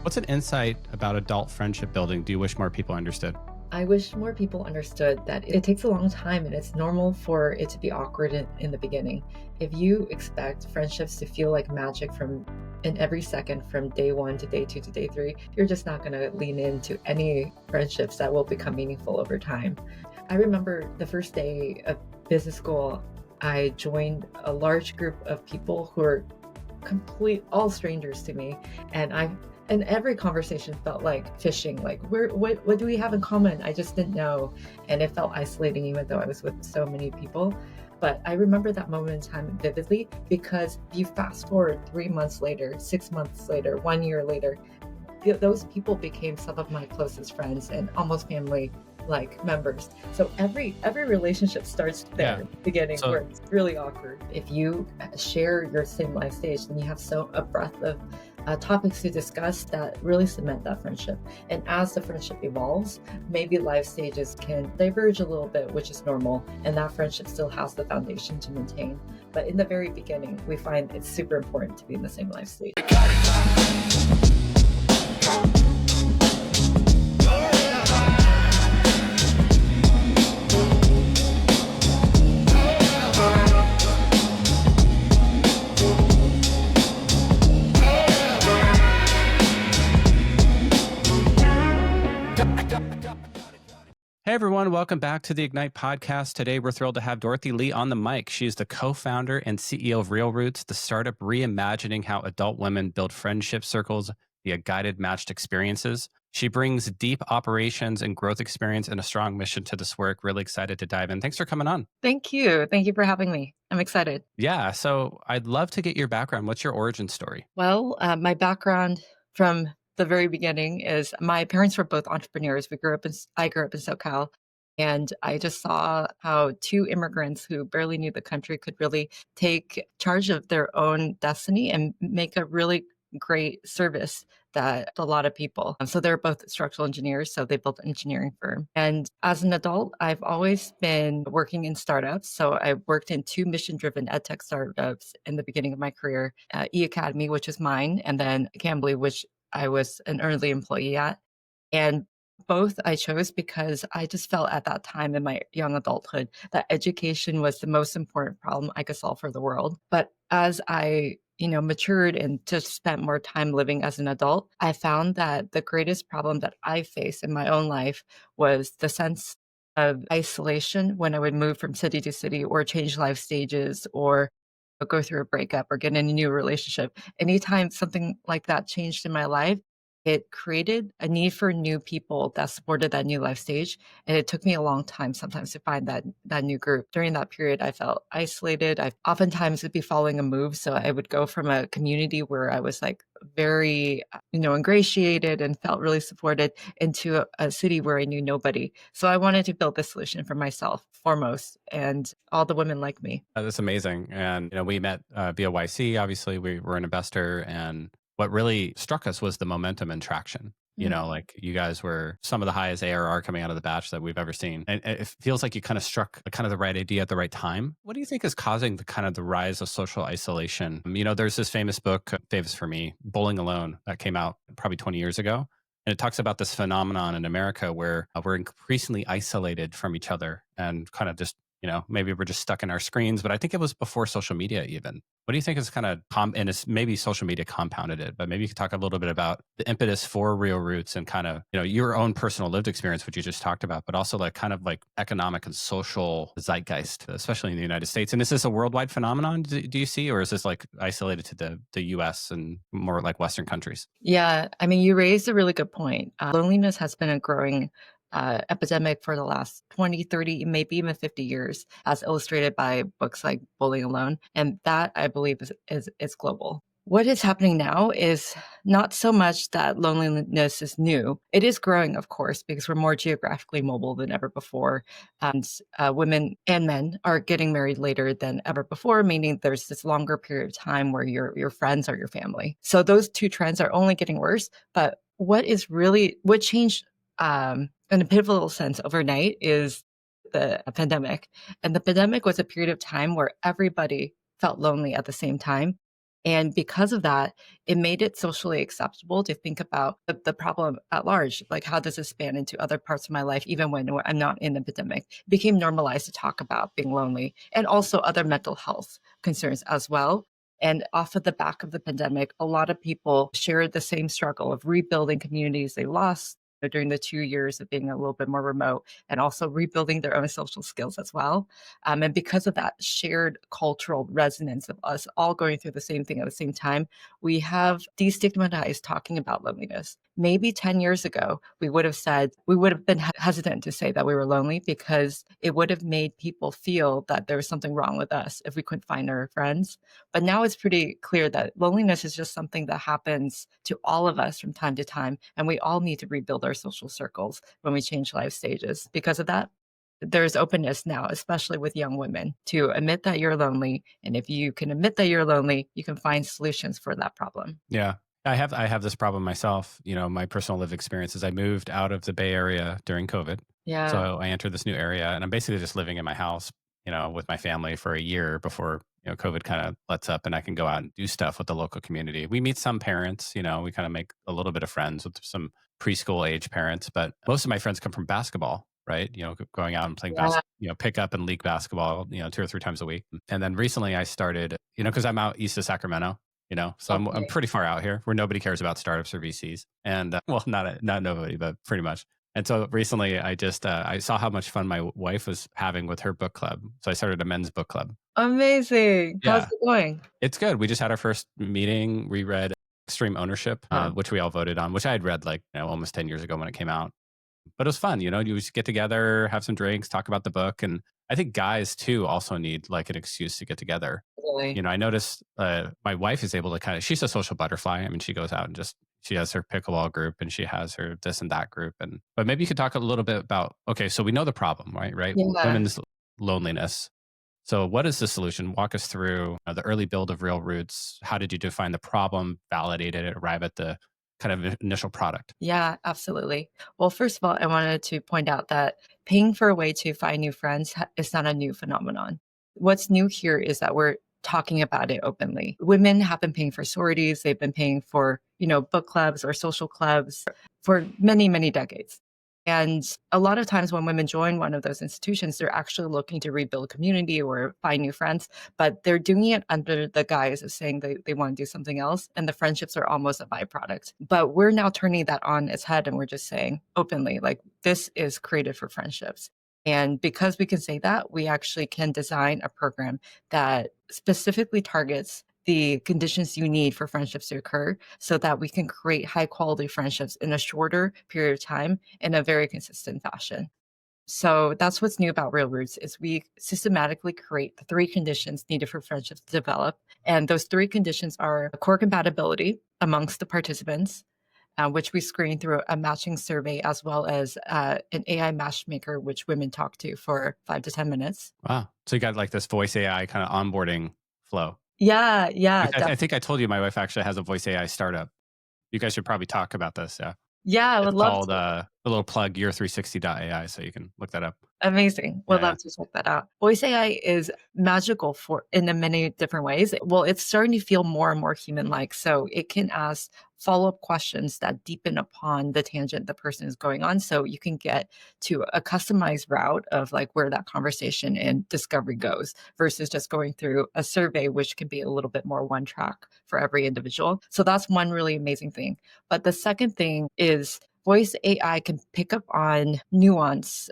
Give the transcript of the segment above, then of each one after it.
What's an insight about adult friendship building do you wish more people understood? I wish more people understood that it takes a long time and it's normal for it to be awkward in the beginning. If you expect friendships to feel like magic from in every second from day one to day two to day three, you're just not going to lean into any friendships that will become meaningful over time. I remember the first day of business school, I joined a large group of people who are all strangers to me, and every conversation felt like fishing, like what do we have in common? I just didn't know, and it felt isolating even though I was with so many people. But I remember that moment in time vividly, because if you fast forward 3 months later, 6 months later, 1 year later, those people became some of my closest friends and almost family like members. So every relationship starts there, Yeah. beginning, So where it's really awkward. If you share your same life stage, then you have a breadth of topics to discuss that really cement that friendship. And as the friendship evolves, maybe life stages can diverge a little bit, which is normal, and that friendship still has the foundation to maintain. But in the very beginning, we find it's super important to be in the same life stage. Hey everyone, welcome back to the Ignite podcast. Today we're thrilled to have Dorothy Li on the mic. She's the co-founder and CEO of Real Roots, the startup reimagining how adult women build friendship circles via guided matched experiences. She brings deep operations and growth experience and a strong mission to this work. Really excited to dive in. Thanks for coming on. Thank you. Thank you for having me. I'm excited. Yeah, so I'd love to get your background. What's your origin story? Well, my background from the very beginning is my parents were both entrepreneurs. I grew up in SoCal, and I just saw how two immigrants who barely knew the country could really take charge of their own destiny and make a really great service that a lot of people. So they're both structural engineers, so they built an engineering firm. And as an adult, I've always been working in startups. So I worked in two mission-driven edtech startups in the beginning of my career, E Academy, which is mine, and then Cambly, which I was an early employee at. And both I chose because I just felt at that time in my young adulthood that education was the most important problem I could solve for the world. But as I matured and just spent more time living as an adult, I found that the greatest problem that I faced in my own life was the sense of isolation when I would move from city to city or change life stages or go through a breakup or get in a new relationship. Anytime something like that changed in my life, it created a need for new people that supported that new life stage, and it took me a long time sometimes to find that new group. During that period, I felt isolated. I oftentimes would be following a move, so I would go from a community where I was like very, ingratiated and felt really supported into a city where I knew nobody. So I wanted to build this solution for myself foremost and all the women like me. That's amazing. And, we met via YC. Obviously, we were an investor. And what really struck us was the momentum and traction. Like you guys were some of the highest ARR coming out of the batch that we've ever seen. And it feels like you kind of struck kind of the right idea at the right time. What do you think is causing the rise of social isolation? There's this famous book, famous for me, Bowling Alone, that came out probably 20 years ago. And it talks about this phenomenon in America where we're increasingly isolated from each other and kind of just maybe we're just stuck in our screens, but I think it was before social media even. What do you think is and it's maybe social media compounded it, but maybe you could talk a little bit about the impetus for Real Roots and your own personal lived experience, which you just talked about, but also like economic and social zeitgeist, especially in the United States. And is this a worldwide phenomenon, do you see, or is this like isolated to the US and more like Western countries? Yeah, I mean, you raised a really good point. Loneliness has been a growing epidemic for the last 20, 30, maybe even 50 years, as illustrated by books like Bowling Alone. And that, I believe, is global. What is happening now is not so much that loneliness is new. It is growing, of course, because we're more geographically mobile than ever before. And women and men are getting married later than ever before, meaning there's this longer period of time where your friends are your family. So those two trends are only getting worse. But what changed in a pivotal sense overnight is the pandemic. And the pandemic was a period of time where everybody felt lonely at the same time. And because of that, it made it socially acceptable to think about the problem at large. Like, how does this span into other parts of my life, even when I'm not in the epidemic? It became normalized to talk about being lonely and also other mental health concerns as well. And off of the back of the pandemic, a lot of people shared the same struggle of rebuilding communities they lost during the 2 years of being a little bit more remote and also rebuilding their own social skills as well. And because of that shared cultural resonance of us all going through the same thing at the same time, we have destigmatized talking about loneliness. Maybe 10 years ago, we would have been hesitant to say that we were lonely because it would have made people feel that there was something wrong with us if we couldn't find our friends. But now it's pretty clear that loneliness is just something that happens to all of us from time to time. And we all need to rebuild our social circles when we change life stages. Because of that, there's openness now, especially with young women, to admit that you're lonely. And if you can admit that you're lonely, you can find solutions for that problem. Yeah. I have this problem myself. My personal lived experience is I moved out of the Bay Area during COVID. Yeah. So I entered this new area and I'm basically just living in my house, with my family for a year before, COVID kind of lets up and I can go out and do stuff with the local community. We meet some parents, we kind of make a little bit of friends with some preschool age parents, but most of my friends come from basketball, right? Going out and playing Yeah. pick up and league basketball, 2 or 3 times a week. And then recently I started, because I'm out east of Sacramento, so I'm Okay. pretty far out here where nobody cares about startups or VCs, and well, not nobody, but pretty much. And so recently, I saw how much fun my wife was having with her book club, so I started a men's book club. Amazing. How's Yeah, it going? it's good. We just had our first meeting. We read Extreme Ownership, Uh, which we all voted on, which I had read like almost 10 years ago when it came out. But it was fun. You just get together, have some drinks, talk about the book, and I think guys too also need like an excuse to get together. really. I noticed my wife is able to she's a social butterfly. I mean, she goes out and she has her pickleball group and she has her this and that group. But maybe you could talk a little bit about, okay, so we know the problem, right? Right. Yeah. Women's loneliness. So what is the solution? Walk us through the early build of Real Roots. How did you define the problem, validate it, arrive at the kind of initial product? Yeah, absolutely. Well, first of all, I wanted to point out that paying for a way to find new friends is not a new phenomenon. What's new here is that we're talking about it openly. Women have been paying for sororities, they've been paying for, book clubs or social clubs for many, many decades. And a lot of times when women join one of those institutions, they're actually looking to rebuild community or find new friends, but they're doing it under the guise of saying they want to do something else. And the friendships are almost a byproduct. But we're now turning that on its head and we're just saying openly, like, this is created for friendships. And because we can say that, we actually can design a program that specifically targets the conditions you need for friendships to occur so that we can create high quality friendships in a shorter period of time in a very consistent fashion. So that's what's new about Real Roots is we systematically create the three conditions needed for friendships to develop. And those three conditions are core compatibility amongst the participants, which we screen through a matching survey as well as an AI matchmaker, which women talk to for 5 to 10 minutes. Wow. So you got like this voice AI kind of onboarding flow. Yeah, yeah, I think I told you my wife actually has a voice AI startup. You guys should probably talk about this. Yeah. yeah, I It's would love called to. a little plug year360.ai, so you can look that up. Amazing. Would Yeah. love to check that out. Voice AI is magical for in a many different ways. Well, it's starting to feel more and more human-like, so it can ask follow-up questions that deepen upon the tangent the person is going on, so you can get to a customized route of, like, where that conversation and discovery goes versus just going through a survey, which can be a little bit more one track for every individual. So that's one really amazing thing. But the second thing is voice AI can pick up on nuance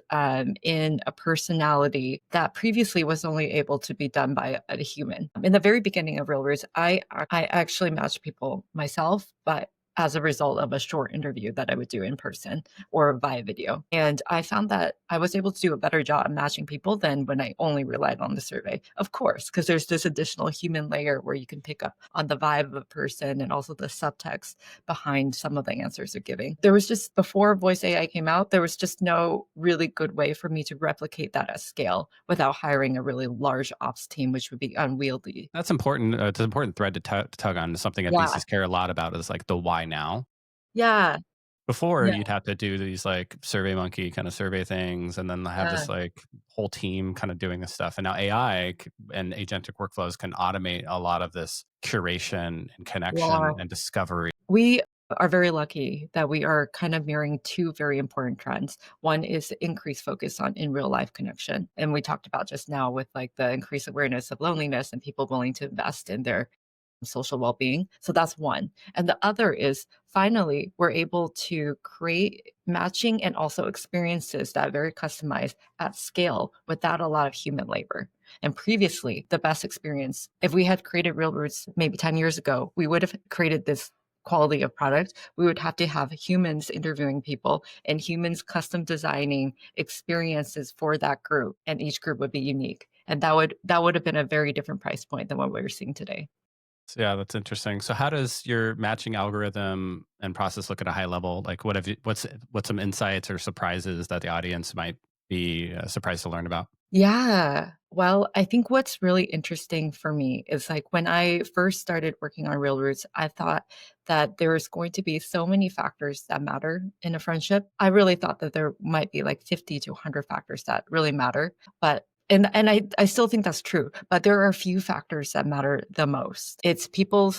in a personality that previously was only able to be done by a human. In the very beginning of Real Roots, I actually matched people myself, but as a result of a short interview that I would do in person or via video. And I found that I was able to do a better job matching people than when I only relied on the survey. Of course, because there's this additional human layer where you can pick up on the vibe of a person and also the subtext behind some of the answers they're giving. There was just before voice AI came out, there was just no really good way for me to replicate that at scale without hiring a really large ops team, which would be unwieldy. That's important. It's an important thread to tug on. Something that Yeah. VCs care a lot about is like the why now. Yeah. Before, Yeah. you'd have to do these, like, survey monkey kinda survey things, and then have Yeah. this, like, whole team kinda doing this stuff, and now AI and agentic workflows can automate a lot of this curation and Yeah. connection and discovery. We are very lucky that we are kind of mirroring 2 very important trends. One is increased focus on in real life connection, and we talked about just now with, like, the increased awareness of loneliness and people willing to invest in their social well-being. So that's one. And the other is finally we're able to create matching and also experiences that are very customized at scale without a lot of human labor. And previously, the best experience, if we had created Real Roots maybe 10 years ago, we would have created this quality of product. We would have to have humans interviewing people and humans custom designing experiences for that group, and each group would be unique. And that would have been a very different price point than what we're seeing today. So, yeah, that's interesting. So how does your matching algorithm and process look at a high level? Like, what's some insights or surprises that the audience might be, surprised to learn about? Yeah. Well, I think what's really interesting for me is like when I first started working on Real Roots, I thought that there's going to be so many factors that matter in a friendship. I really thought that there might be like 50 to 100 factors that really matter, but and I still think that's true, but there are a few factors that matter the most. It's people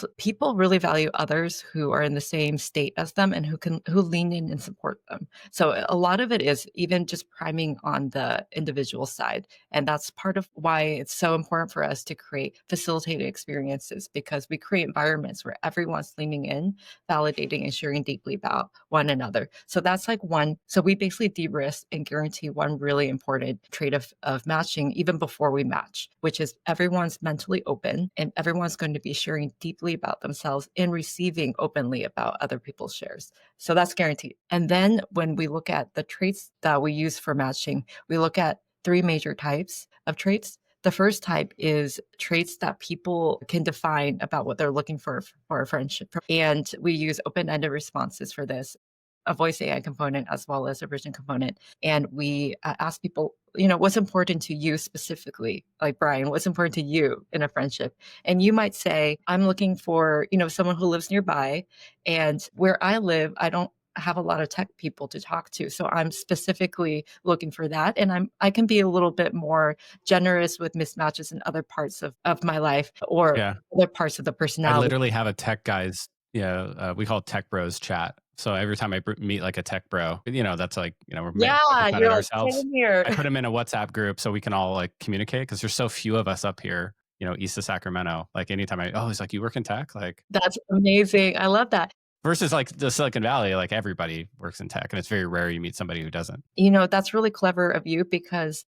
really value others who are in the same state as them and who lean in and support them. So a lot of it is even just priming on the individual side. And that's part of why it's so important for us to create facilitated experiences because we create environments where everyone's leaning in, validating, and sharing deeply about one another. So that's like one. So we basically de risk and guarantee one really important trait of matching even before we match, which is everyone's mentally open and everyone's going to be sharing deeply about themselves and receiving openly about other people's shares. So that's guaranteed. And then when we look at the traits that we use for matching, we look at three major types of traits. The first type is traits that people can define about what they're looking for a friendship. And we use open ended responses for this, a voice AI component as well as a vision component. And we ask people, what's important to you specifically? Like, Brian, what's important to you in a friendship? And you might say, I'm looking for, someone who lives nearby. And where I live, I don't have a lot of tech people to talk to. So I'm specifically looking for that. And I can be a little bit more generous with mismatches in other parts of my life or Yeah. other parts of the I personality. literally have a tech guys, yeah, we call it tech bros chat. So every time I meet like a tech bro, that's like, we're Yeah, focused on you're it like, ourselves. same here. I put them in a WhatsApp group so we can all like communicate because there's so few of us up here, east of Sacramento. Like anytime he's like, you work in tech? Like That's amazing. I love that. versus like the Silicon Valley, like everybody works in tech and it's very rare you meet somebody who doesn't. That's really clever of you because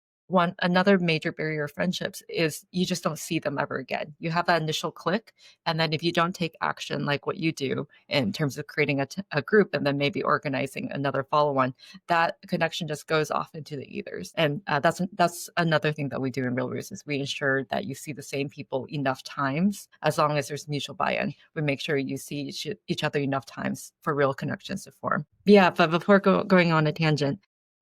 another major barrier of friendships is you just don't see them ever again. You have that initial click, and then if you don't take action like what you do in terms of creating a group and then maybe organizing another follow-on, that connection just goes off into the ethers. And that's another thing that we do in Real Roots is we ensure that you see the same people enough times as long as there's mutual buy-in. We make sure you see each other enough times for real connections to form. Yeah, but before going on a tangent,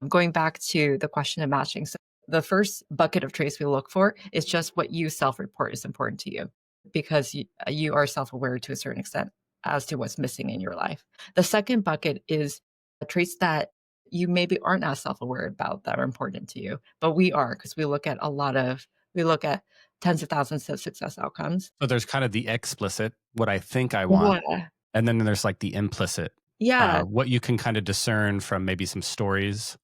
going back to the question of matching. So the first bucket of traits we look for is just what you self-report is important to you because you are self-aware to a certain extent as to what's missing in your life. The second bucket is the traits that you maybe aren't as self-aware about that are important to you, but we are because we look at tens of thousands of success outcomes. So there's kind of the explicit, what I think I want. Yeah. And then there's like the implicit, Yeah. what you can kind of discern from maybe some stories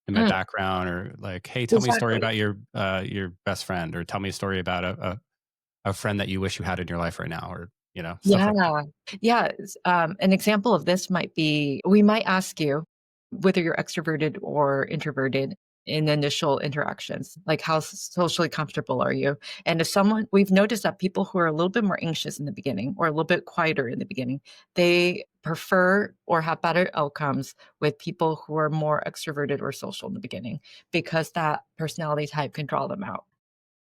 in my Mm, background or like, hey, tell me a story exactly. about your best friend or tell me a story about a friend that you wish you had in your life right now or, stuff Yeah. like that. Yeah, an example of this might be we might ask you whether you're extroverted or introverted in initial interactions, like how socially comfortable are you? And if someone we've noticed that people who are a little bit more anxious in the beginning or a little bit quieter in the beginning, they prefer or have better outcomes with people who are more extroverted or social in the beginning because that personality type can draw them out.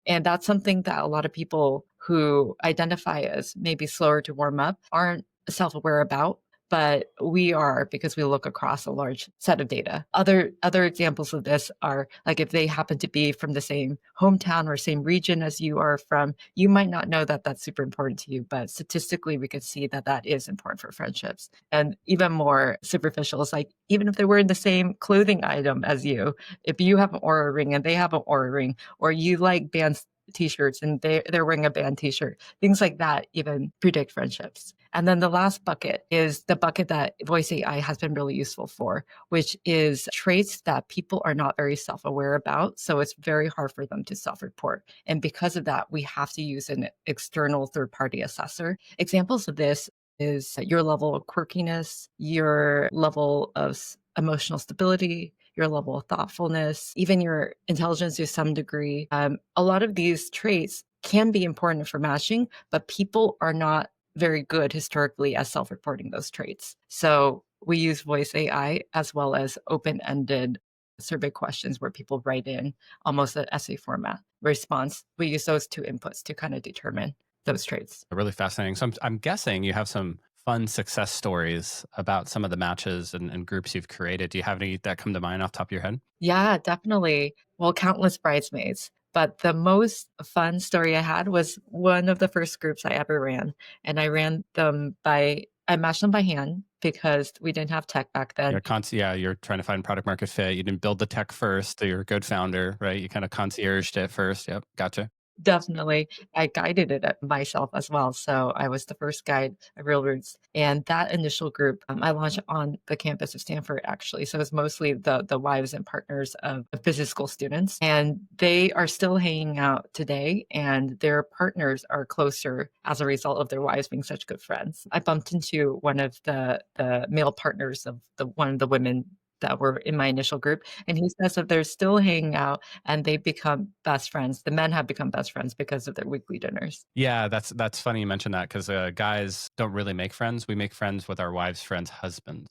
And that's something that a lot of people who identify as maybe slower to warm up aren't self-aware about but we are because we look across a large set of data. Other examples of this are like if they happen to be from the same hometown or same region as you are from, you might not know that that's super important to you, but statistically we can see that that is important for friendships. And even more superficial is like even if they were in the same clothing item as you, if you have an Aura ring and they have an Aura ring, or you like bands t-shirts and they're wearing a band t-shirt, things like that even predict friendships. And then the last bucket is the bucket that voice AI has been really useful for, which is traits that people are not very self-aware about. So it's very hard for them to self-report. And because of that, we have to use an external third-party assessor. Examples of this is your level of quirkiness, your level of emotional stability, your level of thoughtfulness, even your intelligence to some degree. A lot of these traits can be important for matching, but people are not very good historically at self-reporting those traits. So we use voice AI as well as open-ended survey questions where people write in almost an essay format response. We use those two inputs to kind of determine those traits. Really fascinating. So I'm guessing you have some fun success stories about some of the matches and groups you've created. Do you have any that come to mind off the top of your head? Yeah, definitely. Well, countless bridesmaids. But the most fun story I had was one of the first groups I ever ran. And I matched them by hand because we didn't have tech back then. Yeah, you're trying to find product market fit. You didn't build the tech first. So you're a good founder, right? You kind of concierged it first. Yep, gotcha. Definitely. I guided it myself as well. So I was the first guide of Real Roots. And that initial group, I launched on the campus of Stanford, actually. So it's mostly the wives and partners of business school students. And they are still hanging out today. And their partners are closer as a result of their wives being such good friends. I bumped into one of the male partners of one of the women that were in my initial group. And he says that they're still hanging out and they've become best friends. The men have become best friends because of their weekly dinners. Yeah, that's funny you mentioned that because guys don't really make friends. We make friends with our wives' friends' husbands.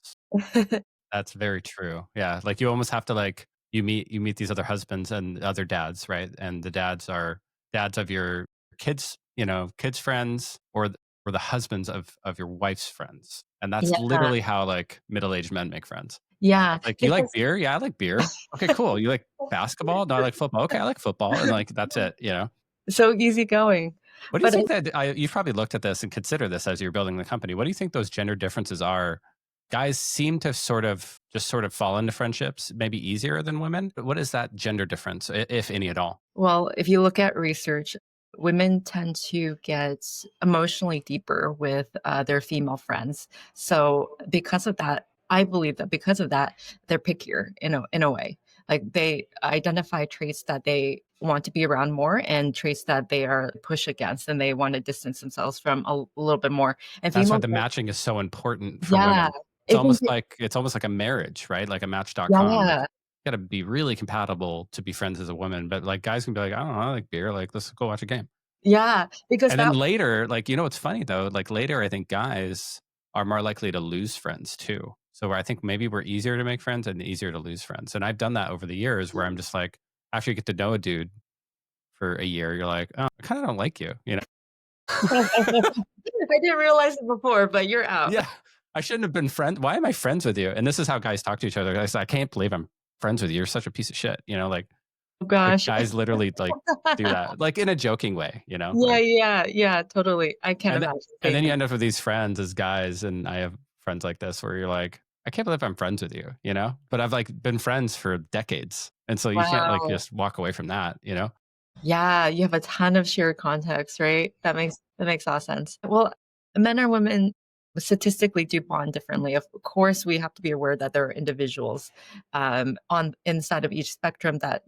That's very true. Yeah, like you almost have to like you meet these other husbands and other dads, right? And the dads are dads of your kids, kids' friends, or the husbands of your wife's friends, and that's Yeah, literally how like middle-aged men make friends. yeah, Like, "You like because beer? Yeah, I like beer." "Okay, cool. You like basketball?" "No, I like football." "Okay, I like football." And, like, that's it. so easygoing. What do you But think that you've probably looked at this and consider this as you're building the company. What do you think those gender differences are? Guys seem to sort of fall into friendships maybe easier than women. What is that gender difference, if any at all? well, if you look at research, women tend to get emotionally deeper with their female friends. So because of that, I believe that because of that, they're pickier in a way. Like they identify traits that they want to be around more and traits that they are push against and they want to distance themselves from a little bit more. And That's why females, the matching is so important for yeah, women. It's it can almost get, like it's almost like a marriage, right? Like a Match.com. Like, yeah, you gotta be really compatible to be friends as a woman, but, like, guys can be like, "I don't know, I like beer, like, let's go watch a game." yeah, because And then that, later, like, what's funny though? Like, later, I think guys are more likely to lose friends too. So I think maybe we're easier to make friends and easier to lose friends, and I've done that over the years where I'm just like, after you get to know a dude for a year, you're like, "Oh, I kinda don't like you?" I didn't realize it before, but you're out. Yeah. I shouldn't have been friends. Why am I friends with you? And this is how guys talk to each other. Guys, I can't believe I'm friends with you. You're such a piece of shit. Oh Like gosh. guys literally like do that, like in a joking way, Yeah, like, yeah, yeah, totally. I can't and, th- imagine and saying then you that. end up with these friends as guys. And I have friends like this where you're like, I can't believe I'm friends with you, but I've like been friends for decades. And so you can't like Wow. just walk away from that. Yeah, you have a ton of shared context, right? That makes a lot of sense. Well, men or women statistically do bond differently. Of course, we have to be aware that there are individuals on inside of each spectrum that,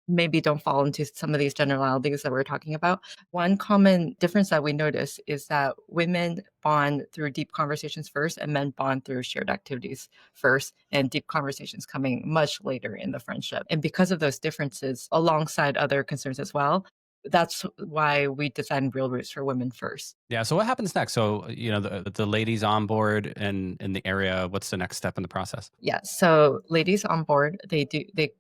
maybe don't fall into some of these generalities that we're talking about. One common difference that we notice is that women bond through deep conversations first and men bond through shared activities first, and deep conversations coming much later in the friendship. And because of those differences, alongside other concerns as well, that's why we designed Real Roots for women first. Yeah. So what happens next? So, the ladies on board and in the area, what's the next step in the process? Yeah. So ladies on board, they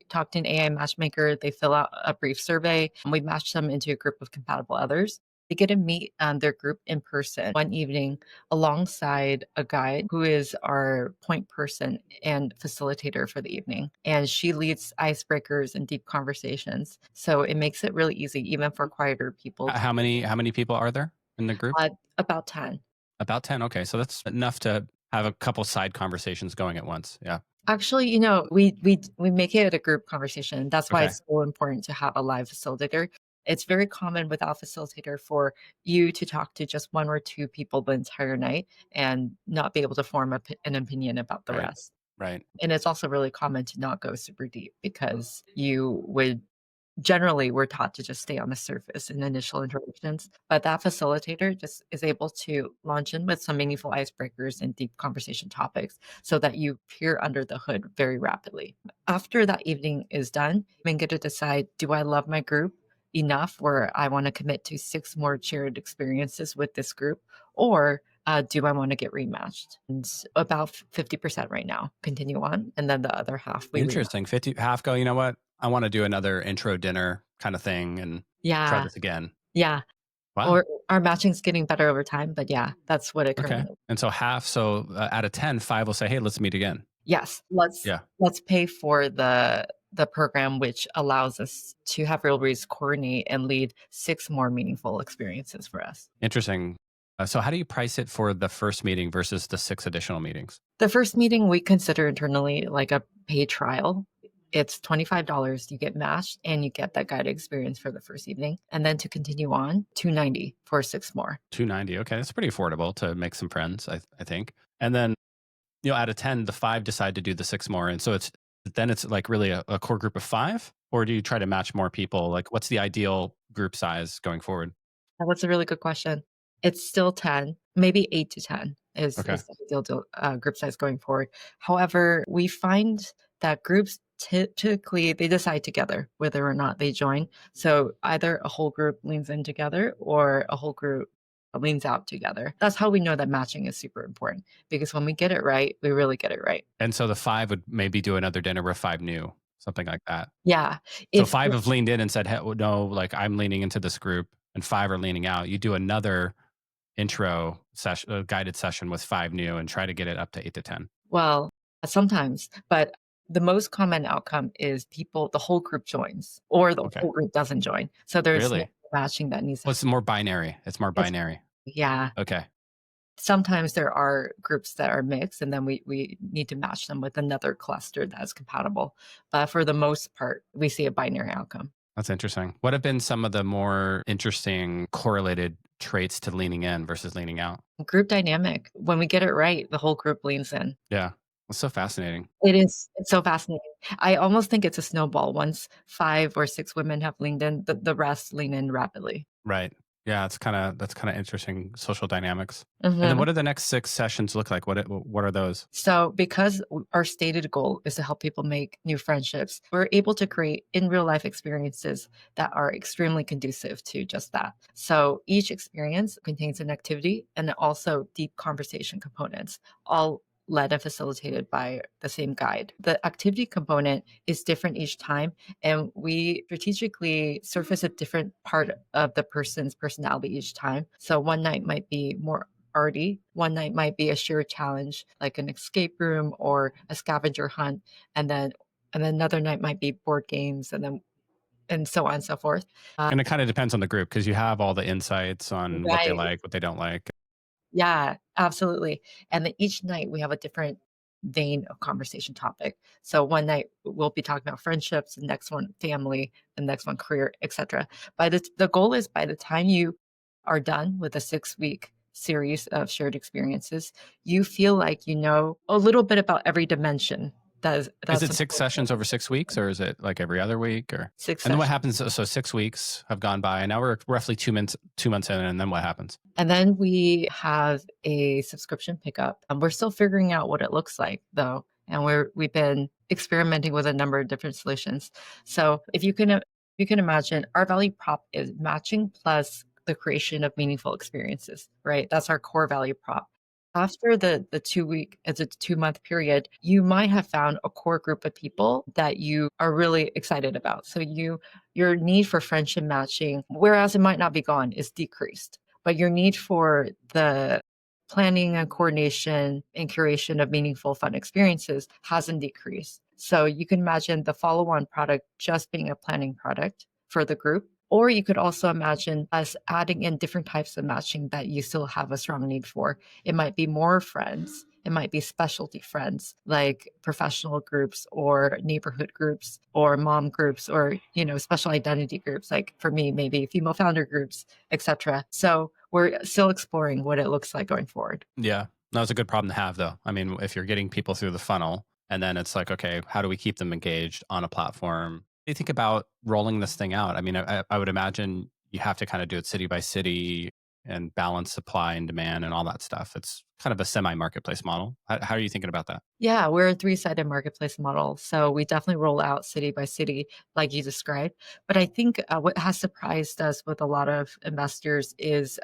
talk to an AI matchmaker, they fill out a brief survey, and we match them into a group of compatible others. They get to meet their group in person one evening alongside a guide who is our point person and facilitator for the evening. And she leads icebreakers and deep conversations. So it makes it really easy, even for quieter people. How many people are there in the group? Uh, about 10. About 10. Okay, so that's enough to have a couple side conversations going at once. Yeah. Actually, we make it a group conversation. That's why Okay. it's so important to have a live facilitator. It's very common without a facilitator for you to talk to just one or two people the entire night and not be able to form an opinion about the Right. rest. Right. And it's also really common to not go super deep because you would generally we're taught to just stay on the surface in initial interactions, but that facilitator just is able to launch in with some meaningful icebreakers and deep conversation topics so that you peer under the hood very rapidly. After that evening is done, you get to decide, do I love my group enough where I want to commit to 6 more shared experiences with this group, or do I want to get rematched? And about 50% right now continue on, and then the other half we rematch. Interesting. 50 half go, you know what? I want to do another intro dinner kind of thing and try Yeah, this again. yeah. Wow. Or our matching's getting better over time, but yeah, that's what it Okay. currently is. And so half, so out of 10, 5 will say, hey, let's meet again. Yes, Yeah. let's pay for the program, which allows us to have Real Breeze coordinate and lead 6 more meaningful experiences for us. Interesting. So how do you price it for the first meeting versus the 6 additional meetings? The first meeting we consider internally like a paid trial. It's $25, you get matched, and you get that guided experience for the first evening, and then to continue on, $290 for 6 more. 290. Okay. That's pretty affordable to make some friends, I think. And then, out of 10, the 5 decide to do the 6 more. And so it's like really a core group of 5, or do you try to match more people? Like what's the ideal group size going forward? That's a really good question. It's still 10, maybe 8 to 10 Okay. is the group size going forward. However, we find that groups typically they decide together whether or not they join. So either a whole group leans in together or a whole group leans out together. That's how we know that matching is super important because when we get it right, we really get it right. And so the 5 would maybe do another dinner with 5 new, something like that. Yeah. So If 5 have leaned in and said, "Hey, well, no, like I'm leaning into this group," and 5 are leaning out. You do another intro session, guided session with 5 new and try to get it up to 8 to 10. Well, sometimes, but the most common outcome is the whole group joins or the Okay. whole group doesn't join. So there's no Really? matching that needs to Well, it's more binary. It's more it's binary. yeah. Okay. Sometimes there are groups that are mixed and then we need to match them with another cluster that's compatible. But for the most part, we see a binary outcome. That's interesting. What have been some of the more interesting correlated traits to leaning in versus leaning out? Group dynamic, when we get it right, the whole group leans in. Yeah. That's so fascinating. It's so fascinating. I almost think it's a snowball. Once 5 or 6 women have leaned in, the rest lean in rapidly. Right. Yeah, that's kind of interesting social dynamics. And then Mhm. what do the next 6 sessions look like? What are those? So, because our stated goal is to help people make new friendships, we're able to create in real life experiences that are extremely conducive to just that. So, each experience contains an activity and also deep conversation components, all led and facilitated by the same guide. The activity component is different each time, and we strategically surface a different part of the person's personality each time. So, one night might be more arty. One night might be a shared challenge, like an escape room or a scavenger hunt, and then another night might be board games, and so on and so forth. And it kind of depends on the group because you have all the insights on what they Right. like, what they don't like. Yeah, absolutely. And then each night we have a different vein of conversation topic. So one night we'll be talking about friendships, the next one family, the next one career, etc. By the goal is by the time you are done with a 6-week series of shared experiences, you feel like you know a little bit about every dimension Is that's it 6 important. sessions over 6 weeks or is it like every other week or 6 and then what sessions. happens so 6 weeks have gone by and now we're roughly 2 months in and then what happens? And then we have a subscription pickup. And we're still figuring out what it looks like though. And we've been experimenting with a number of different solutions. So if you can imagine our value prop is matching plus the creation of meaningful experiences, right? That's our core value prop. After the 2-week it's a 2-month period, you might have found a core group of people that you are really excited about. So your need for friendship matching, whereas it might not be gone, is decreased, but your need for the planning and coordination and curation of meaningful fun experiences hasn't decreased. So you can imagine the follow-on product just being a planning product for the group, or you could also imagine us adding in different types of matching that you still have a strong need for. It might be more friends. It might be specialty friends like professional groups or neighborhood groups or mom groups or, special identity groups. Like for me, maybe female founder groups, etc. So we're still exploring what it looks like going forward. Yeah. That was a good problem to have, though. I mean, if you're getting people through the funnel and then it's like, okay, how do we keep them engaged on a platform? What do you think about rolling this thing out? I mean, I would imagine you have to kind of do it city by city and balance supply and demand and all that stuff. It's kind of a semi marketplace model. How are you thinking about that? Yeah, we're a three-sided marketplace model, so we definitely roll out city by city, like you described. But I think what has surprised us with a lot of investors is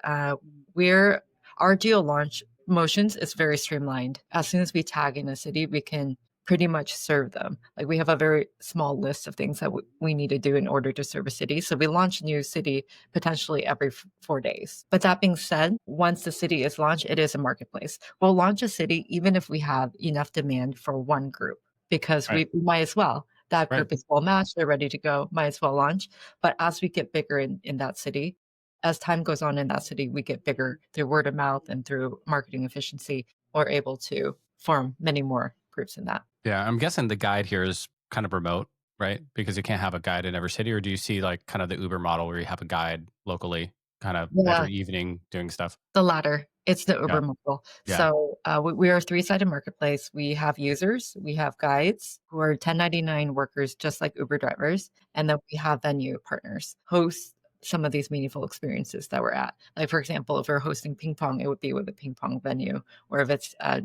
we're our geo launch motions is very streamlined. As soon as we tag in a city, we can pretty much serve them. Like we have a very small list of things that we need to do in order to serve a city. So we launch a new city potentially every 4 days. But that being said, once the city is launched, it is a marketplace. We'll launch a city even if we have enough demand for one group because Right. we might as well. That Right. group is well matched, they're ready to go, might as well launch. But as we get bigger in that city, as time goes on in that city, we get bigger through word of mouth and through marketing efficiency. We're able to form many more groups in that. Yeah. I'm guessing the guide here is kind of remote, right? Because you can't have a guide in every city. Or do you see like kind of the Uber model where you have a guide locally kind of Yeah. every evening doing stuff? The latter. It's the Yeah. Uber model. Yeah. So, we are a three-sided marketplace. We have users, we have guides who are 1099 workers, just like Uber drivers, and then we have venue partners, host some of these meaningful experiences that we're at. Like, for example, if we're hosting ping pong, it would be with a ping pong venue, or if it's a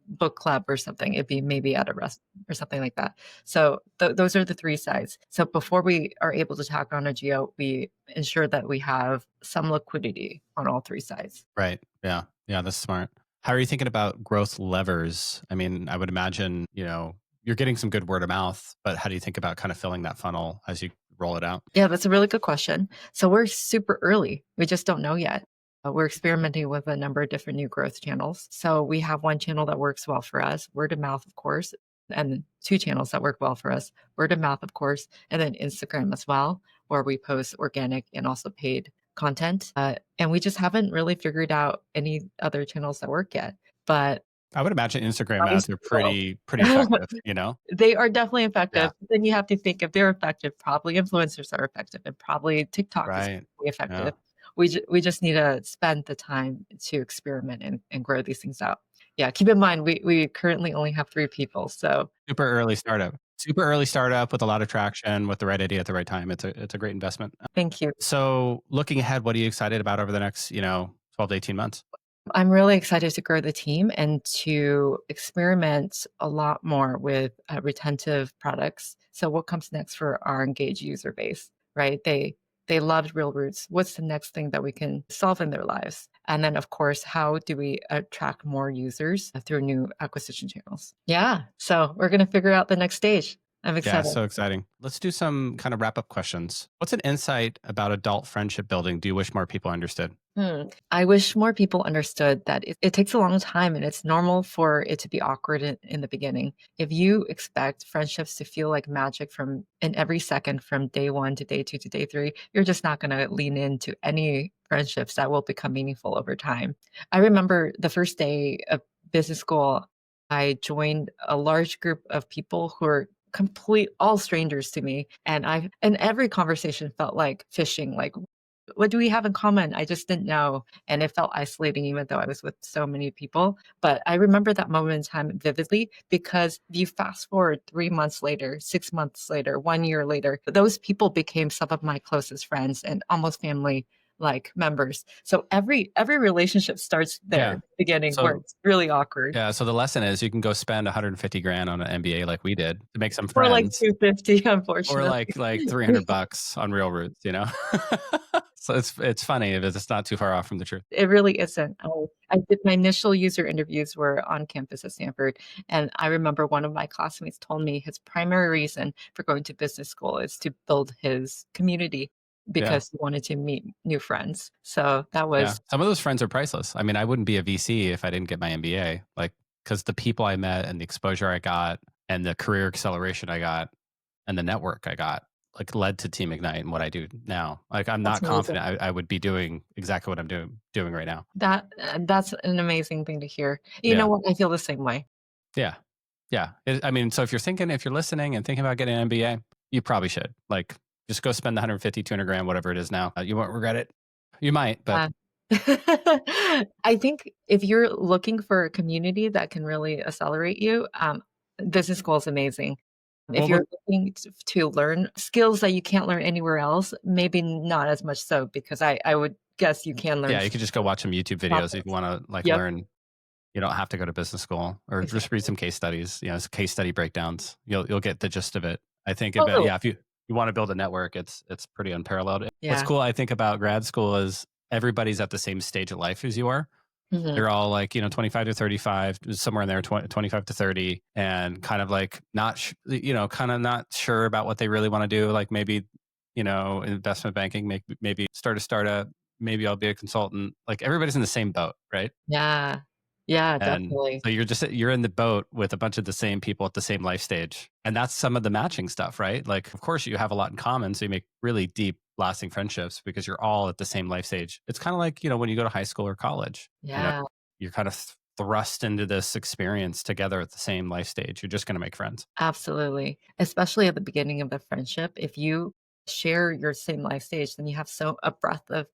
book club or something, it'd be maybe at a restaurant or something like that. So those are the three sides. So before we are able to tack on a geo, we ensure that we have some liquidity on all three sides. Right. Yeah. Yeah. That's smart. How are you thinking about growth levers? I mean, I would imagine, you're getting some good word of mouth, but how do you think about kind of filling that funnel as you roll it out? Yeah, that's a really good question. So we're super early. We just don't know yet. We're experimenting with a number of different new growth channels. So we have one channel that works well for us, word of mouth, of course, and two channels that work well for us, word of mouth, of course, and then Instagram as well, where we post organic and also paid content. And we just haven't really figured out any other channels that work yet. But I would imagine Instagram promise ads are we pretty will. effective, They are definitely Yeah. effective. Then you have to think if they're effective, probably influencers are effective and probably TikTok is Right. probably Yeah. effective. We just need to spend the time to experiment and grow these things out. Yeah, keep in mind we currently only have 3 people, so Super early startup. Super early startup with a lot of traction with the right idea at the right time. It's a great investment. thank you. So looking ahead, what are you excited about over the next, 12 to 18 months? I'm really excited to grow the team and to experiment a lot more with retentive products. So, what comes next for our engaged user base, right? They loved Real Roots. What's the next thing that we can solve in their lives? And then, of course, how do we attract more users through new acquisition channels? Yeah. So, we're going to figure out the next stage. I'm Yeah, excited. so exciting. Let's do some kind of wrap up questions. What's an insight about adult friendship building do you wish more people understood? I wish more people understood that it takes a long time and it's normal for it to be awkward in the beginning. If you expect friendships to feel like magic from in every second from day one to day two to day three, you're just not going to lean into any friendships that will become meaningful over time. I remember the first day of business school, I joined a large group of people who are complete all strangers to me and every conversation felt like fishing, like what do we have in common? I just didn't know. And it felt isolating, even though I was with so many people. But I remember that moment in time vividly because if you fast forward 3 months later, 6 months later, 1 year later, those people became some of my closest friends and almost family like members. So every relationship starts Yeah. there, beginning where So it's really awkward. yeah, so the lesson is you can go spend 150 grand on an MBA like we did to make some More like friends, 250, or unfortunately. like 300 bucks on real roots. So it's funny if it's not too far off from the truth. It really isn't. I did my initial user interviews were on campus at Stanford, and I remember one of my classmates told me his primary reason for going to business school is to build his community Yeah. because he wanted to meet new friends. So that Yeah. was Some of those friends are priceless. I mean, I wouldn't be a VC if I didn't get my MBA, like, because the people I met and the exposure I got and the career acceleration I got and the network I got, like, led to Team Ignite and what I do now. Like, I'm that's not amazing. confident I would be doing exactly what I'm doing right now. That's an amazing thing to hear. You know Yeah. what? I feel the same way. Yeah. Yeah. I mean, so if you're listening and thinking about getting an MBA, you probably should. Like, just go spend the 150, 200 grand, whatever it is now. You won't regret it. You might, but Yeah. I think if you're looking for a community that can really accelerate you, business school is amazing. If well, you're looking to learn skills that you can't learn anywhere else, maybe not as much so because I would guess you can learn yeah, you could just go watch some YouTube videos if you topics. want to like Yep, learn. You don't have to go to business school or just read exactly. some case studies, case study breakdowns. You'll get the gist of it. I think about Totally. yeah, if you want to build a network, it's pretty unparalleled. What's Yeah. cool I think about grad school is everybody's at the same stage of life as you are. Mhm. They're all like, 25 to 35, somewhere in there, 25 to 30, and kind of like not, kind of not sure about what they really want to do. Like maybe, investment banking, maybe start a startup, maybe I'll be a consultant. Like everybody's in the same boat, right? Yeah. Yeah, And definitely. so you're in the boat with a bunch of the same people at the same life stage. And that's some of the matching stuff, right? Like, of course, you have a lot in common. So you make really deep, lasting friendships because you're all at the same life stage. It's kind of like, when you go to high school or college, Yeah. you're kind of thrust into this experience together at the same life stage. You're just going to make friends. Absolutely. Especially at the beginning of the friendship, if you share your same life stage, then you have so a breadth of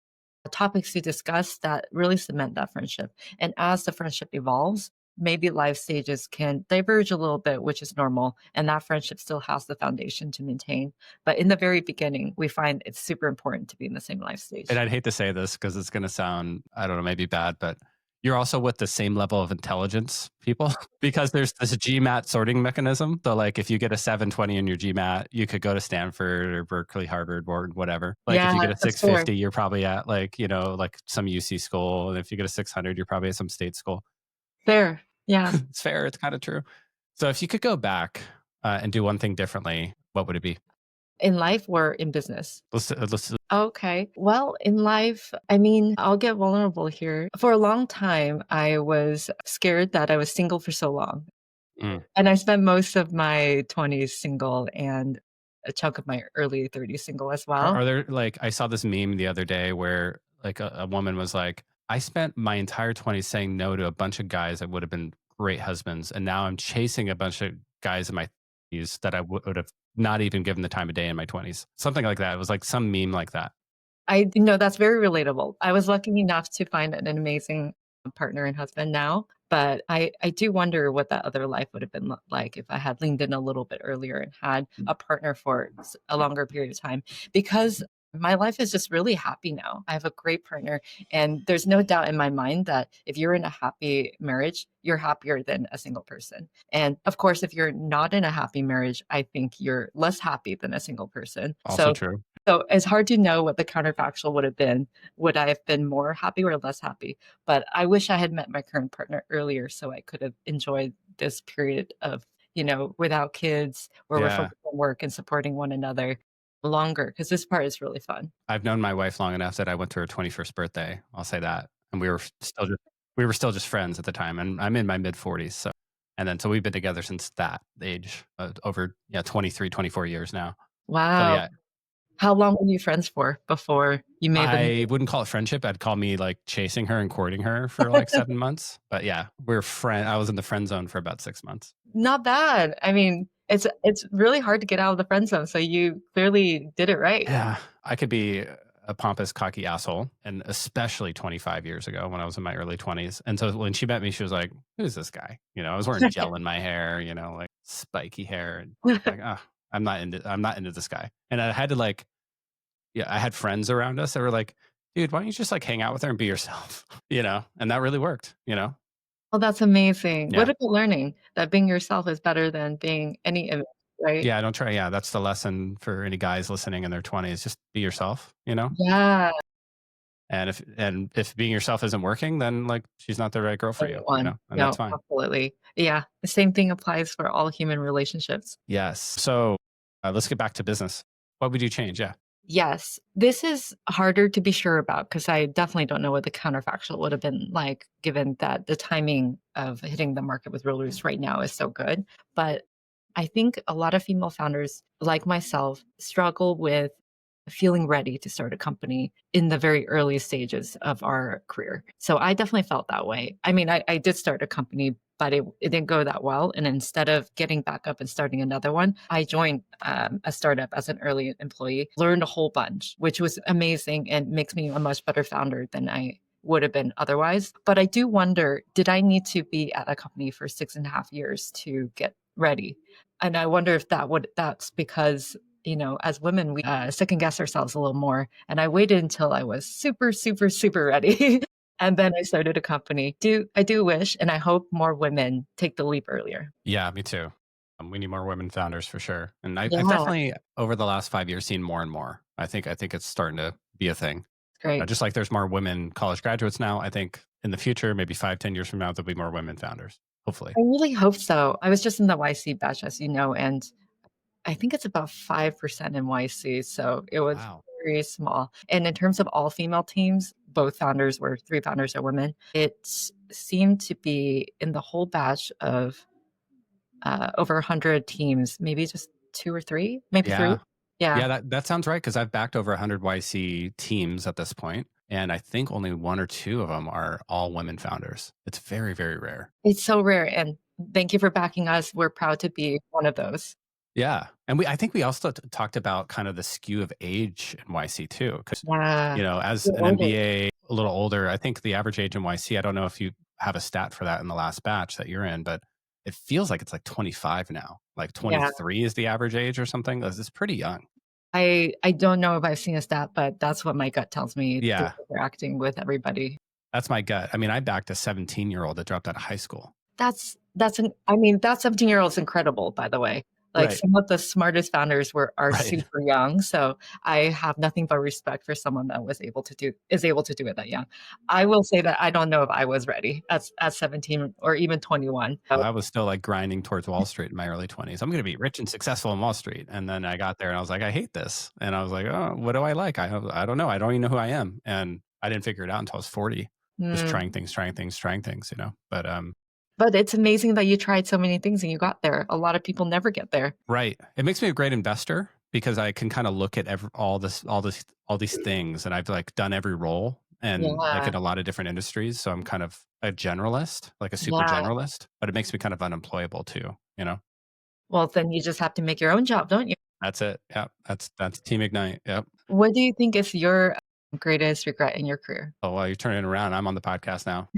topics to discuss that really cement that friendship. And as the friendship evolves, maybe life stages can diverge a little bit, which is normal, and that friendship still has the foundation to maintain. But in the very beginning, we find it's super important to be in the same life And stage. I'd hate to say this because it's going to sound, I don't know, maybe bad, but you're also with the same level of intelligence people because there's this GMAT sorting mechanism. So, like, if you get a 720 in your GMAT, you could go to Stanford or Berkeley, Harvard, or whatever. Like, if Yeah, you get a that's fair. 650, you're probably at like, like some UC school. And if you get a 600, you're probably at some state school. Fair. Yeah. It's fair. It's kind of true. So, if you could go back and do one thing differently, what would it be? In life or in business? Let's Okay. Well, in life, I mean, I'll get vulnerable here. For a long time, I was scared that I was single for so long. mm. And I spent most of my 20s single and a chunk of my early 30s single as well. Are there like I saw this meme the other day where like a woman was like, I spent my entire 20s saying no to a bunch of guys that would have been great husbands, and now I'm chasing a bunch of guys in my 30s that I would have not even given the time of day in my 20s. Something like that. It was like some meme like that. I know that's very relatable. I was lucky enough to find an amazing partner and husband now, but I do wonder what that other life would have been like if I had leaned in a little bit earlier and had a partner for a longer period of time because my life is just really happy now. I have a great partner, and there's no doubt in my mind that if you're in a happy marriage, you're happier than a single person. And of course, if you're not in a happy marriage, I think you're less happy than a single person. Also true. So it's hard to know what the counterfactual would have been. Would I have been more happy or less happy? But I wish I had met my current partner earlier so I could have enjoyed this period of, without kids, where we're Yeah. focused on work and supporting one another longer, because this part is really fun. I've known my wife long enough that I went to her 21st birthday. I'll say that. And we were still just friends at the time. And I'm in my mid 40s. So we've been together since that age, over 23, 24 years now. So Wow. yeah, How long were you friends for before you made the I move? wouldn't call it friendship. I'd call me like chasing her and courting her for like 7 months. But yeah, I was in the friend zone for about 6 months. Not bad. I mean, it's really hard to get out of the friend zone, so you clearly did it right. Yeah, I could be a pompous, cocky asshole, and especially 25 years ago when I was in my early 20s. And so when she met me, she was like, "Who's this guy?" I was wearing gel in my hair, like spiky hair, and like, "Ah, I'm not into this guy." And I had to like, yeah, I had friends around us that were like, "Dude, why don't you just like hang out with her and be yourself?" And that really worked. Oh, that's amazing. What Yeah. a good learning that being yourself is better than being any image, right? Yeah, don't try. Yeah, that's the lesson for any guys listening in their 20s. Just be yourself. Yeah. And if being yourself isn't working, then like she's not the right girl for Right you, one. and that's No, fine. absolutely. Yeah, the same thing applies for all human relationships. Yes. So let's get back to business. What would you change? Yeah. Yes, this is harder to be sure about because I definitely don't know what the counterfactual would have been like, given that the timing of hitting the market with Realtors right now is so good. But I think a lot of female founders, like myself, struggle with feeling ready to start a company in the very early stages of our career. So I definitely felt that way. I mean, I did start a company, but it didn't go that well. And instead of getting back up and starting another one, I joined a startup as an early employee, learned a whole bunch, which was amazing and makes me a much better founder than I would have been otherwise. But I do wonder, did I need to be at a company for 6.5 years to get ready? And I wonder if that's because as women, we second guess ourselves a little more. And I waited until I was super, super, super ready. And then I started a company. I do wish, and I hope more women take the leap earlier. Yeah, me too. We need more women founders for sure. And I've Yeah, definitely over the last 5 years seen more and more. I think it's starting to be a thing. great. Just like there's more women college graduates now, I think in the future, maybe 5, 10 years from now, there'll be more women founders. Hopefully. I really hope so. I was just in the YC batch, as you know, and I think it's about 5% in YC. So it was Wow. very small. And in terms of all female teams, both founders were three founders are women. It seemed to be in the whole batch of over 100 teams, maybe just two or three, maybe three. Yeah. Yeah, Yeah, that sounds right because I've backed over 100 YC teams at this point, and I think only one or two of them are all women founders. It's very, very rare. it's so rare. And thank you for backing us. We're proud to be one of those. Yeah, and I think we also talked about kind of the skew of age in YC too, because Yeah, as you're an older. MBA, a little older, I think the average age in YC. I don't know if you have a stat for that in the last batch that you're in, but it feels like it's like 25 now. Like Yeah. 23 is the average age or something. It's pretty young. I don't know if I've seen a stat, but that's what my gut tells me through Yeah, interacting with everybody. that's my gut. I mean, I backed a 17-year-old that dropped out of high school. That 17-year-old is incredible, by the way. Like, Right, some of the smartest founders are right. super young, so I have nothing but respect for someone that is able to do it that young. I will say that I don't know if I was ready at 17 or even 21. So I was still like grinding towards Wall Street in my early 20s. I'm going to be rich and successful in Wall Street. And then I got there and I was like, I hate this. And I was like, oh, what do I like? I don't know. I don't even know who I am. And I didn't figure it out until I was 40, just mm, trying things, trying things, trying things. But but it's amazing that you tried so many things and you got there. A lot of people never get there. right. It makes me a great investor because I can kind of look at all these things, and I've like done every role and like Yeah, in a lot of different industries. So I'm kind of a generalist, like a super yeah. generalist, but it makes me kind of unemployable too. Well, then you just have to make your own job, don't you? That's it. Yep. That's Team Ignite. Yep. What do you think is your greatest regret in your career? Oh, well, you're turning it around. I'm on the podcast now.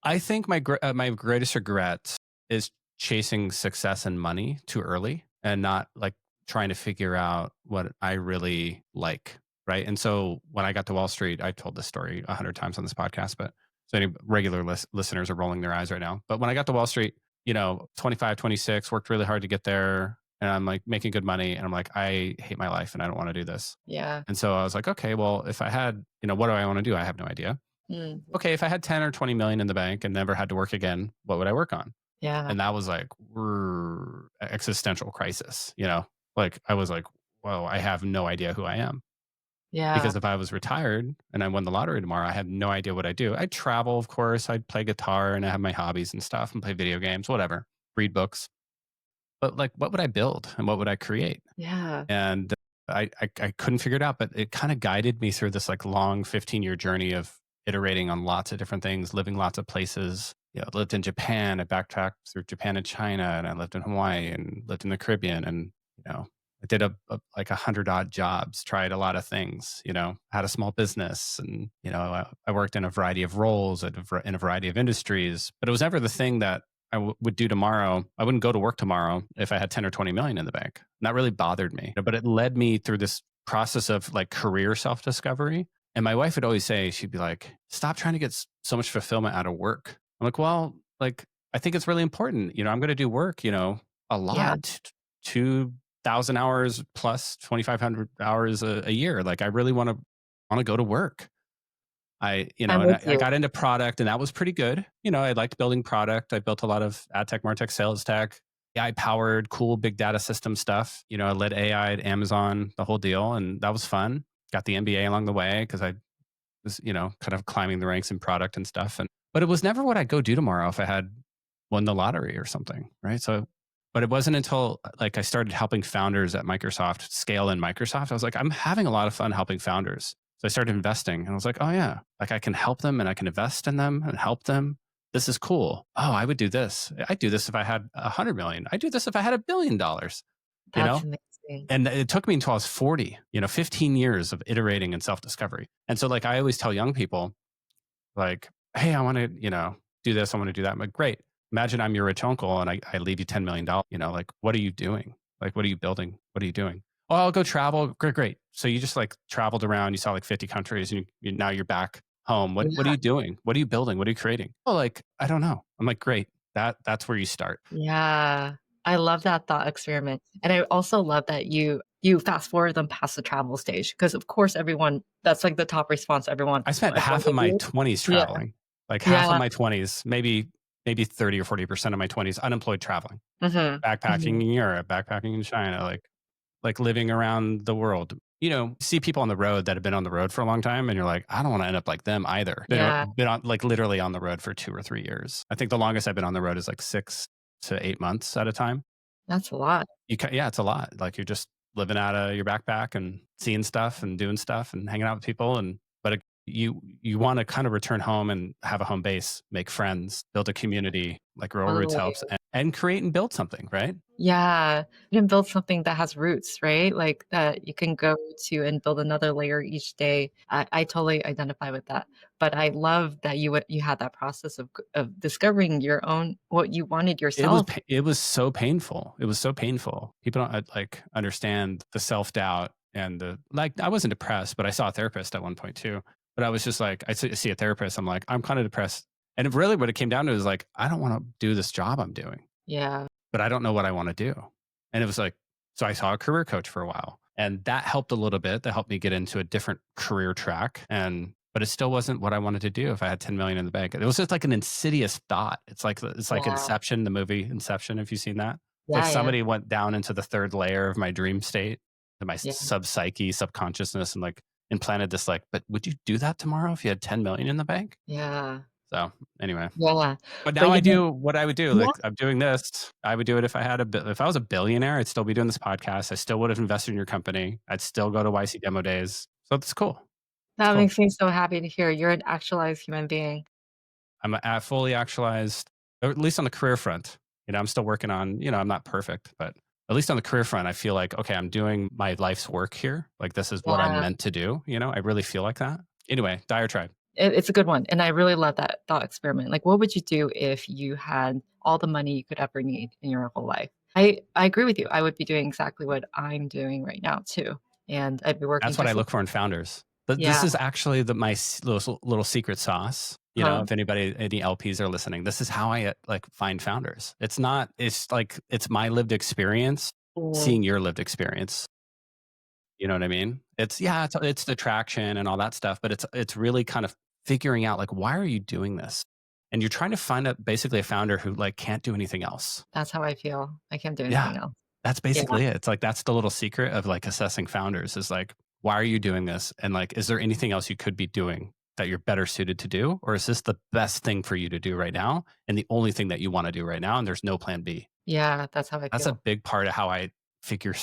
I think my greatest regret is chasing success and money too early and not like trying to figure out what I really like, right? And so when I got to Wall Street, I told this story 100 times on this podcast, but so any regular listeners are rolling their eyes right now. But when I got to Wall Street, 25, 26, worked really hard to get there, and I'm like making good money, and I'm like, I hate my life and I don't want to do this. Yeah. And so I was like, okay, well, if I had, what do I want to do? I have no idea. Mm, Okay, if I had 10 or 20 million in the bank and never had to work again, what would I work on? yeah. And that was like existential crisis. Like I was like, well, I have no idea who I am. Yeah. Because if I was retired and I won the lottery tomorrow, I had no idea what I'd do. I'd travel, of course. I'd play guitar and I have my hobbies and stuff and play video games, whatever, read books. But like, what would I build and what would I create? Yeah. And I couldn't figure it out, but it kind of guided me through this like long 15-year journey of iterating on lots of different things, living lots of places. I lived in Japan. I backtracked through Japan and China, and I lived in Hawaii and lived in the Caribbean. And I did like 100 odd jobs, tried a lot of things. Had a small business, and I worked in a variety of roles in a variety of industries. But it was never the thing that I would do tomorrow. I wouldn't go to work tomorrow if I had 10 or 20 million in the bank. And that really bothered me. But it led me through this process of like career self discovery. And my wife would always say, she'd be like, stop trying to get so much fulfillment out of work. I'm like, well, like, I think it's really important. I'm going to do work, a Yeah. lot, 2,000 hours plus 2,500 hours a year. Like, I really want to go to work. I'm And with I you. got into product and that was pretty good. I liked building product. I built a lot of ad tech, martech, sales tech, AI powered, cool big data system stuff. I led AI at Amazon, the whole deal. And that was fun. Got the MBA along the way because I was, kind of climbing the ranks in product and stuff. But it was never what I'd go do tomorrow if I had won the lottery or something. Right. So, but it wasn't until like I started helping founders at Microsoft scale in Microsoft. I was like, I'm having a lot of fun helping founders. So I started investing and I was like, oh yeah, like I can help them and I can invest in them and help them. This is cool. Oh, I would do this. I'd do this if I had 100 million. I'd do this if I had $1 billion, you That's know? amazing. And it took me until I was 40, 15 years of iterating and self discovery. And so, like, I always tell young people, like, hey, I want to, do this. I want to do that. I'm like, great. Imagine I'm your rich uncle and I leave you $10 million. Like, what are you doing? Like, what are you building? What are you doing? Oh, I'll go travel. Great, great. So you just like traveled around, you saw like 50 countries and now you're back home. What are Yeah. you doing? What are you building? What are you creating? Oh, like, I don't know. I'm like, great. That's where you start. Yeah. I love that thought experiment. And I also love that you fast forward them past the travel stage because of course everyone that's like the top response I spent everyone half of gives my you. 20s Yeah. traveling, like half of Yeah. my 20s, maybe 30 or 40% of my 20s unemployed traveling, Mhm. backpacking Mhm. in Europe, backpacking in China, like living around the world. See people on the road that have been on the road for a long time and you're like, I don't want to end up like them either. Yeah. Been on like literally on the road for 2 or 3 years. I think the longest I've been on the road is like 6 to 8 months at a time. That's a lot. Yeah, it's a lot. Like you're just living out of your backpack and seeing stuff and doing stuff and hanging out with people. You want to kind of return home and have a home base, make friends, build a community. Like Rural Roots Totally. helps and create and build something, right? Yeah. You can build something that has roots, right? Like, that you can go to and build another layer each day. I totally identify with that. But I love that you had that process of discovering your own what you wanted yourself. It was so painful. It was so painful. People don't like understand the self doubt and the like. I wasn't depressed, but I saw a therapist at one point too. But I was just like, see a therapist. I'm like, I'm kind of depressed. And really, what it came down to is like, I don't want to do this job I'm doing, Yeah. but I don't know what I want to do. And it was like, so I saw a career coach for a while and that helped a little bit. That helped me get into a different career track. But it still wasn't what I wanted to do if I had 10 million in the bank. It was just like an insidious thought. It's like Yeah. Inception, the movie Inception, if you've seen that. It's like Yeah, yeah. somebody went down into the third layer of my dream state, to my Yeah. sub psyche, subconsciousness, and like implanted this like, but would you do that tomorrow if you had 10 million in the bank? Yeah. So anyway, Yeah. but now But I you know. do what I would do. Yeah. Like I'm doing this. I would do it if I had if I was a billionaire, I'd still be doing this podcast. I still would have invested in your company. I'd still go to YC demo days. So it's cool. It's That cool. makes me so happy to hear. You're an actualized human being. I'm fully actualized, or at least on the career front. I'm still working on, I'm not perfect, but at least on the career front, I feel like, okay, I'm doing my life's work here. Like this is what I'm Yeah. meant to do. I really feel like that. Anyway, diatribe. It's a good one, and I really love that thought experiment. Like, what would you do if you had all the money you could ever need in your whole life? I agree with you. I would be doing exactly what I'm doing right now too, and I'd be working That's what I just as. look for in founders. But this Yeah. is actually little secret sauce. Huh. If any LPs are listening, this is how I like find founders. It's not, it's like, it's my lived experience, Mhm. seeing your lived experience. You know what I mean? It's the traction and all that stuff, but it's really kind of figuring out like, why are you doing this? And you're trying to find basically a founder who like can't do anything else. That's how I feel. I can't do Yeah. anything else. That's Yeah. basically it. It's like that's the little secret of like assessing founders is like, why are you doing this? And like, is there anything else you could be doing that you're better suited to do? Or is this the best thing for you to do right now? And the only thing that you want to do right now, and there's no plan B. Yeah, that's how I That's a feel. big part of how I figure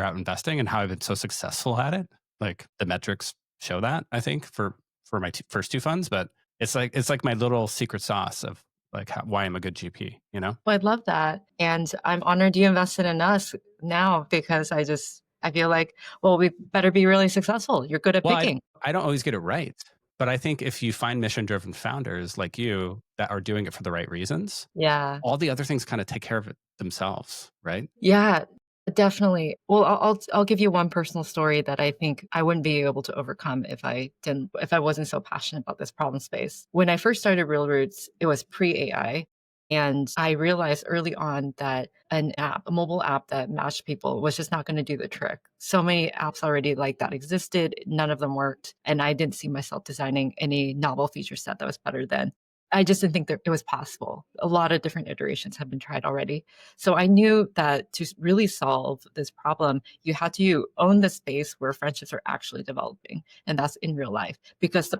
out investing and how I've been so successful at it. Like the metrics show that, I think, for my first two funds, but it's like my little secret sauce of like why I'm a good GP. Well, I'd love that, and I'm honored you invested in us now because I feel like, well, we better be really successful. You're good at Well, I picking. I don't always get it right, but I think if you find mission driven founders like you that are doing it for the right reasons, Yeah. all the other things kind of take care of it themselves, right? Yeah, definitely. Well, I'll give you one personal story that I think I wouldn't be able to overcome if I wasn't so passionate about this problem space. When I first started Real Roots, it was pre-AI. And I realized early on that a mobile app that matched people was just not going to do the trick. So many apps already like that existed, none of them worked. And I didn't see myself designing any novel feature set that was better than. I just didn't think that it was possible. A lot of different iterations have been tried already. So I knew that to really solve this problem, you had to own the space where friendships are actually developing, and that's in real life. Because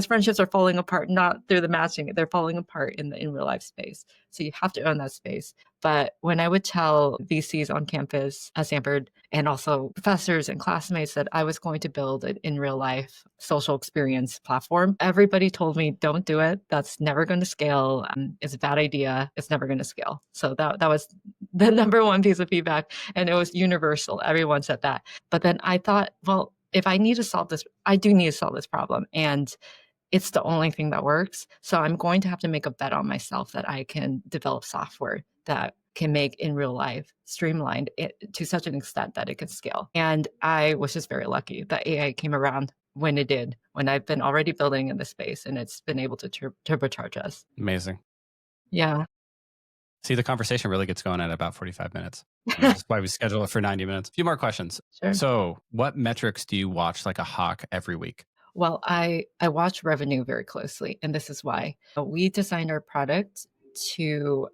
friendships are falling apart not through the matching, they're falling apart in the in real life space. So you have to own that space. But when I would tell VCs on campus at Stanford and also professors and classmates that I was going to build an in real life social experience platform, everybody told me, don't do it. That's never going to scale. It's a bad idea. It's never going to scale. So that was the number one piece of feedback. And it was universal. Everyone said that. But then I thought, well, if I need to solve this, I do need to solve this problem. And it's the only thing that works. So I'm going to have to make a bet on myself that I can develop software that can make in real life streamlined to such an extent that it can scale. And I was just very lucky that AI came around when it did, when I've been already building in the space and it's been able to turbocharge us. Amazing. Yeah. See, the conversation really gets going at about 45 minutes. This is why we schedule it for 90 minutes. A few more questions. Sure. So, what metrics do you watch like a hawk every week? Well, I watch revenue very closely, and this is why. We designed our product to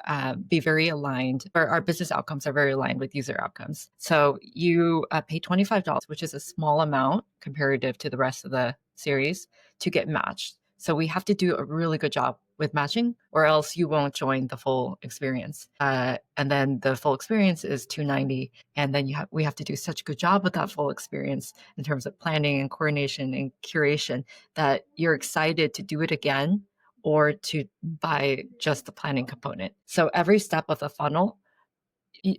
be very aligned, or our business outcomes are very aligned with user outcomes. So you pay $25, which is a small amount comparative to the rest of the series, to get matched. So we have to do a really good job with matching, or else you won't join the full experience. And then the full experience is 290, and then we have to do such a good job with that full experience in terms of planning and coordination and curation that you're excited to do it again or to buy just the planning component. So every step of the funnel,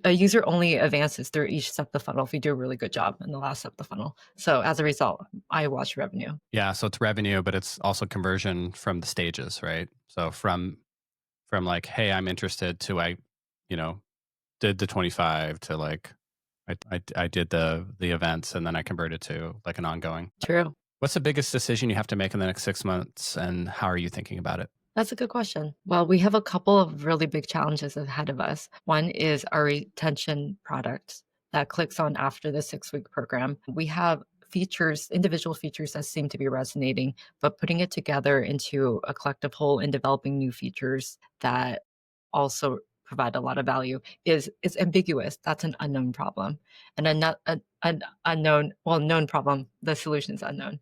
a user only advances through each step of the funnel if you do a really good job in the last step of the funnel. So as a result, I watch revenue. Yeah, so it's revenue, but it's also conversion from the stages, right? So from like, hey, I'm interested to you know, did the 25 to like I did the events and then I converted to like an ongoing. True. What's the biggest decision you have to make in the next 6 months and how are you thinking about it? That's a good question. Well, we have a couple of really big challenges ahead of us. One is our retention product that clicks on after the 6-week program. We have features, individual features that seem to be resonating, but putting it together into a collective whole and developing new features that also provide a lot of value is ambiguous. That's an unknown problem. And an unknown, well, known problem, the solution is unknown.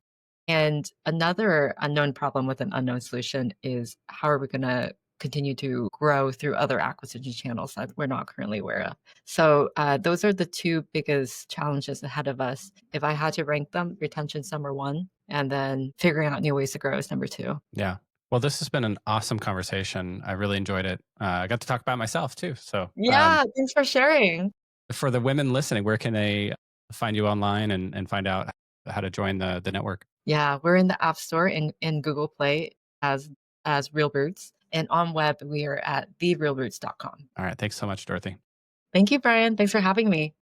And another unknown problem with an unknown solution is how are we going to continue to grow through other acquisition channels that we're not currently aware of. So those are the two biggest challenges ahead of us. If I had to rank them, retention's number one, and then figuring out new ways to grow is number two. Yeah. Well, this has been an awesome conversation. I really enjoyed it. I got to talk about myself too. So, Yeah, thanks for sharing. for the women listening, where can they find you online and find out how to join the network? Yeah, we're in the App Store and in Google Play as Real Roots. And on web, we are at therealroots.com. All right. Thanks so much, Dorothy. Thank you, Brian. Thanks for having me.